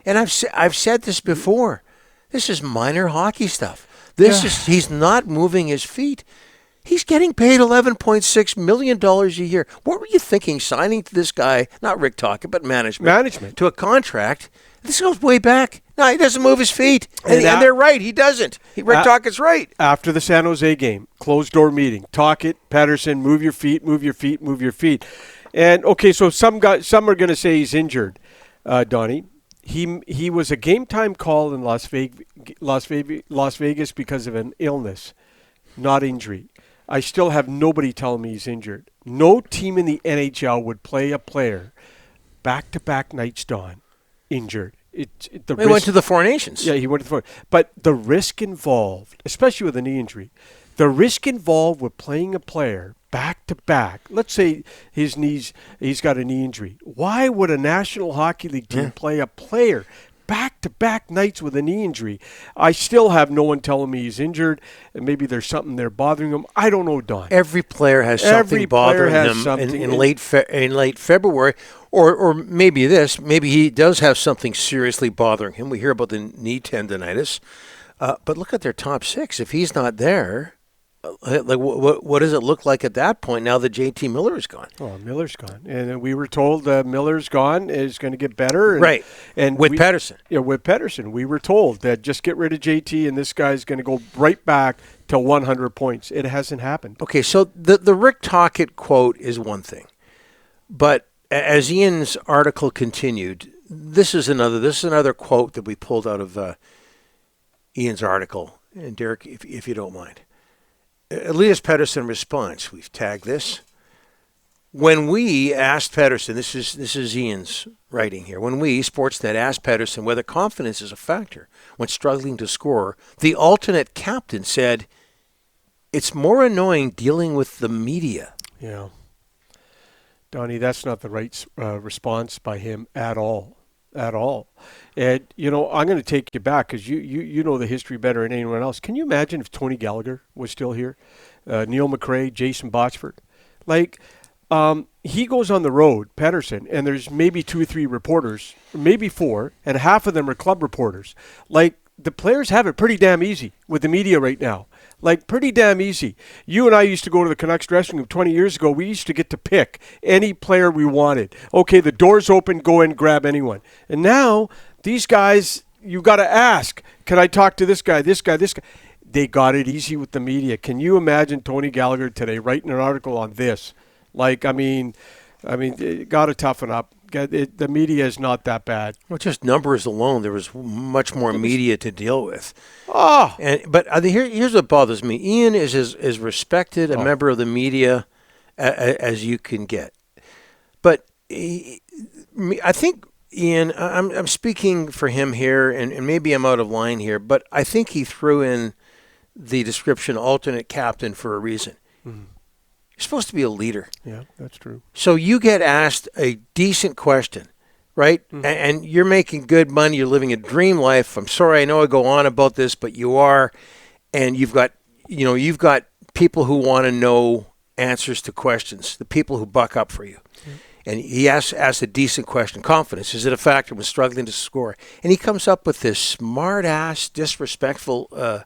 And I've said this before. This is minor hockey stuff. He's not moving his feet. He's getting paid $11.6 million a year. What were you thinking signing to this guy, not Rick Tocchet, but management, to a contract? This goes way back. No, he doesn't move his feet. And they're right. He doesn't. Rick Tocchet's right. After the San Jose game, closed-door meeting, Tocchet, Pettersson, move your feet, move your feet, move your feet. And, okay, so some are going to say he's injured, Donnie. He was a game-time call in Las Vegas because of an illness, not injury. I still have nobody telling me he's injured. No team in the NHL would play a player back-to-back nights, Don, injured. He went to the Four Nations. Yeah, he went to the Four. But the risk involved, especially with a knee injury, the risk involved with playing a player back-to-back, let's say he's got a knee injury. Why would a National Hockey League team play a player back-to-back nights with a knee injury? I still have no one telling me he's injured, and maybe there's something there bothering him. I don't know, Don. Every player has something bothering him in late February, or maybe he does have something seriously bothering him. We hear about the knee tendonitis, but look at their top six. If he's not there, like what does it look like at that point now that JT Miller is gone? Oh, Miller's gone. And we were told Miller's gone is going to get better. Right. And with Pettersson. Yeah, with Pettersson. We were told that just get rid of JT and this guy's going to go right back to 100 points. It hasn't happened. Okay, so the Rick Tocchet quote is one thing. But as Iain's article continued, this is another quote that we pulled out of Iain's article. And Derek, if you don't mind. Elias Pettersson responds, we've tagged this. When we asked Pettersson, this is Iain's writing here, when we, Sportsnet, asked Pettersson whether confidence is a factor when struggling to score, the alternate captain said, it's more annoying dealing with the media. Yeah. Donnie, that's not the right response by him at all. At all. And, I'm going to take you back because you know the history better than anyone else. Can you imagine if Tony Gallagher was still here? Neil McRae, Jason Botsford. He goes on the road, Pettersson, and there's maybe 2 or 3 reporters, maybe 4, and half of them are club reporters. The players have it pretty damn easy with the media right now. Pretty damn easy. You and I used to go to the Canucks dressing room 20 years ago. We used to get to pick any player we wanted. Okay, the door's open, go in, grab anyone. And now, these guys, you got to ask, can I talk to this guy, this guy, this guy? They got it easy with the media. Can you imagine Tony Gallagher today writing an article on this? Got to toughen up. The media is not that bad. Well, just numbers alone, there was much more media to deal with. Oh, but here's what bothers me. Iain is as respected a member of the media as you can get. But I think Iain, I'm speaking for him here, and maybe I'm out of line here, but I think he threw in the description alternate captain for a reason. Mm-hmm. You're supposed to be a leader. Yeah, that's true. So you get asked a decent question, right? Mm-hmm. And you're making good money. You're living a dream life. I'm sorry, I know I go on about this, but you are. And you've got people who want to know answers to questions, the people who buck up for you. Mm-hmm. And he asked a decent question. Confidence, is it a factor when struggling to score? And he comes up with this smart-ass, disrespectful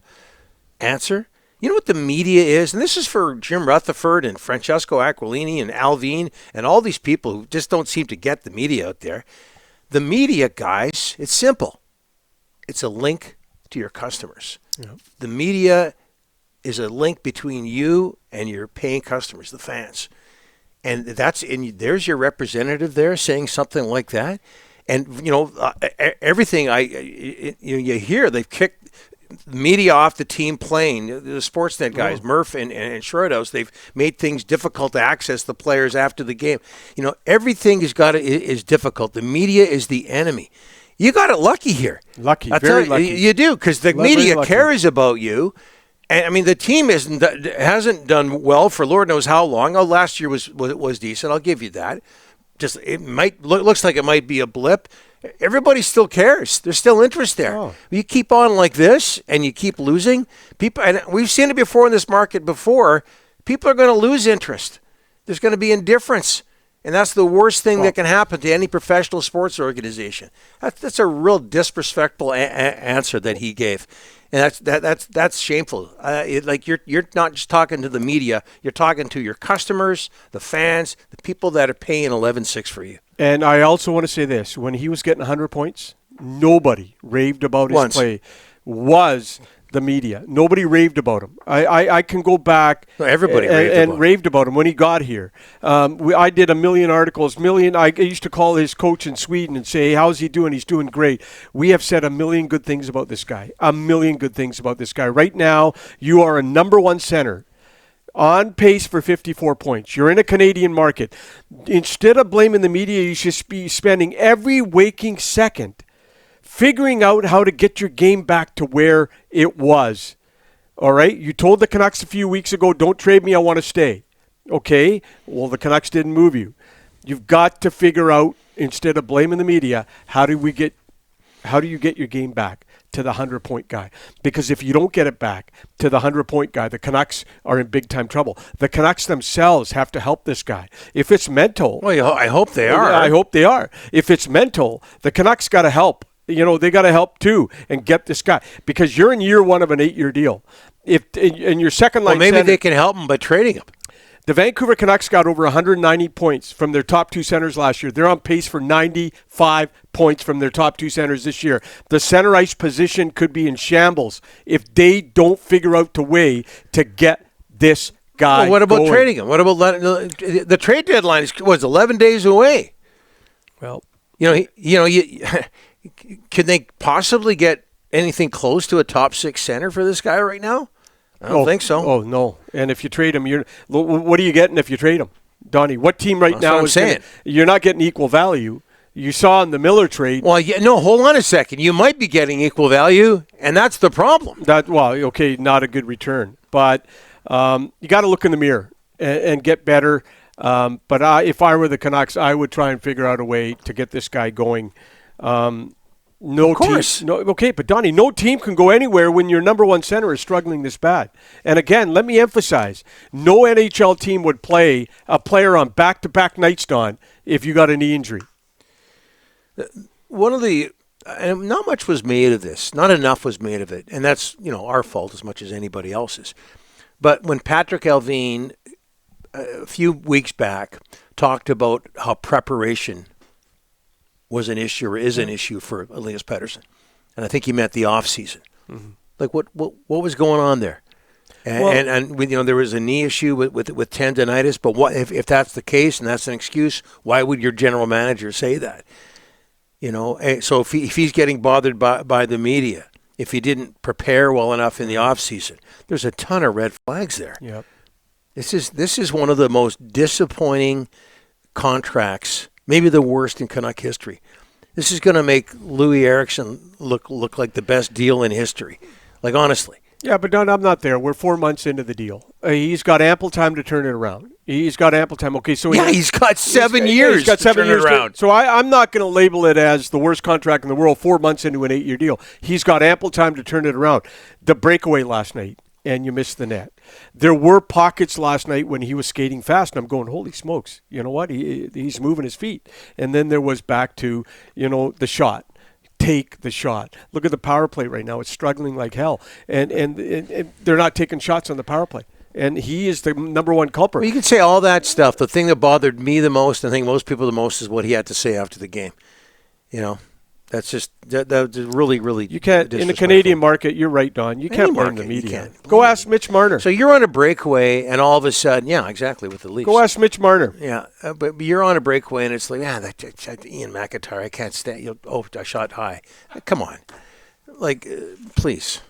answer. You know what the media is? And this is for Jim Rutherford and Francesco Aquilini and Alvin and all these people who just don't seem to get the media out there. The media, guys, it's simple. It's a link to your customers. Yep. The media is a link between you and your paying customers, the fans. And there's your representative there saying something like that. And, everything you hear, they've kicked media off the team plane. The Sportsnet guys, Murph and Schroedhouse, they've made things difficult to access the players after the game. Everything is difficult. The media is the enemy. You got it lucky here. Very lucky. You do, because the media cares about you. And the team hasn't done well for Lord knows how long. Oh, last year was decent. I'll give you that. Just it looks like it might be a blip. Everybody still cares. There's still interest there. Oh. You keep on like this and you keep losing people, and we've seen it before in this market before. People are going to lose interest. There's going to be indifference, And that's the worst thing that can happen to any professional sports organization. That's a real disrespectful answer that he gave. And that's shameful. You're not just talking to the media. You're talking to your customers, the fans, the people that are paying 11.6 for you. And I also want to say this. When he was getting 100 points, nobody raved about his play. Was the media. Nobody raved about him. I can go back everybody raved about him when he got here. I did a million articles. I used to call his coach in Sweden and say, hey, how's he doing? He's doing great. We have said a million good things about this guy. A million good things about this guy. Right now, you are a number one center. On pace for 54 points. You're in a Canadian market. Instead of blaming the media, you should be spending every waking second figuring out how to get your game back to where it was. All right? You told the Canucks a few weeks ago, don't trade me, I want to stay. Okay? Well, the Canucks didn't move you. You've got to figure out, instead of blaming the media, how do you get your game back to the 100-point guy? Because if you don't get it back to the 100-point guy, the Canucks are in big-time trouble. The Canucks themselves have to help this guy. If it's mental... Well, I hope they are. I hope they are. If it's mental, the Canucks got to help. They got to help too and get this guy, because you're in year one of an 8-year deal. If in your second line, maybe they can help him by trading him. The Vancouver Canucks got over 190 points from their top two centers last year. They're on pace for 95 points from their top two centers this year. The center ice position could be in shambles if they don't figure out the way to get this guy. Well, what about going. trading him? What about the trade deadline is 11 days away? Well, Can they possibly get anything close to a top 6 center for this guy right now? I don't think so. Oh, no. And if you trade him, what are you getting if you trade him? Donnie, what team right now is saying? You're not getting equal value. You saw in the Miller trade. Well, hold on a second. You might be getting equal value, and that's the problem. Not a good return. But you got to look in the mirror and get better. But if I were the Canucks, I would try and figure out a way to get this guy going. Of course. But Donnie, no team can go anywhere when your number one center is struggling this bad. And again, let me emphasize, no NHL team would play a player on back-to-back nights, Don, if you got a knee injury. Not much was made of this. Not enough was made of it. And that's, our fault as much as anybody else's. But when Patrick Allvin, a few weeks back, talked about how preparation was an issue or is an issue for Elias Pettersson. And I think he meant the off season. Mm-hmm. Like what was going on there? And there was a knee issue with tendonitis, but what if that's the case and that's an excuse, why would your general manager say that? So if he's getting bothered by the media, if he didn't prepare well enough in the off season, there's a ton of red flags there. Yep. This is one of the most disappointing contracts, maybe the worst in Canuck history. This is going to make Louis Eriksson look like the best deal in history. Like, honestly. Yeah, but Don, I'm not there. We're 4 months into the deal. He's got ample time to turn it around. He's got ample time. Okay, so he's got 7 years. He's got 7 years to turn it around. So I'm not going to label it as the worst contract in the world. 4 months into an 8-year deal, he's got ample time to turn it around. The breakaway last night, and you missed the net. There were pockets last night when he was skating fast, and I'm going, holy smokes, you know what? He's moving his feet. And then there was back to, the shot. Take the shot. Look at the power play right now. It's struggling like hell. And they're not taking shots on the power play. And he is the number one culprit. Well, you can say all that stuff. The thing that bothered me the most, and I think most people the most, is what he had to say after the game. That's just that really, really. You can't in the Canadian market. You're right, Don. You can't blame the media. Go ask Mitch Marner. So you're on a breakaway, and all of a sudden, yeah, exactly with the Leafs. Go ask Mitch Marner. Yeah, but you're on a breakaway, and it's like, that Iain MacIntyre, I can't stand. I shot high. Come on, please.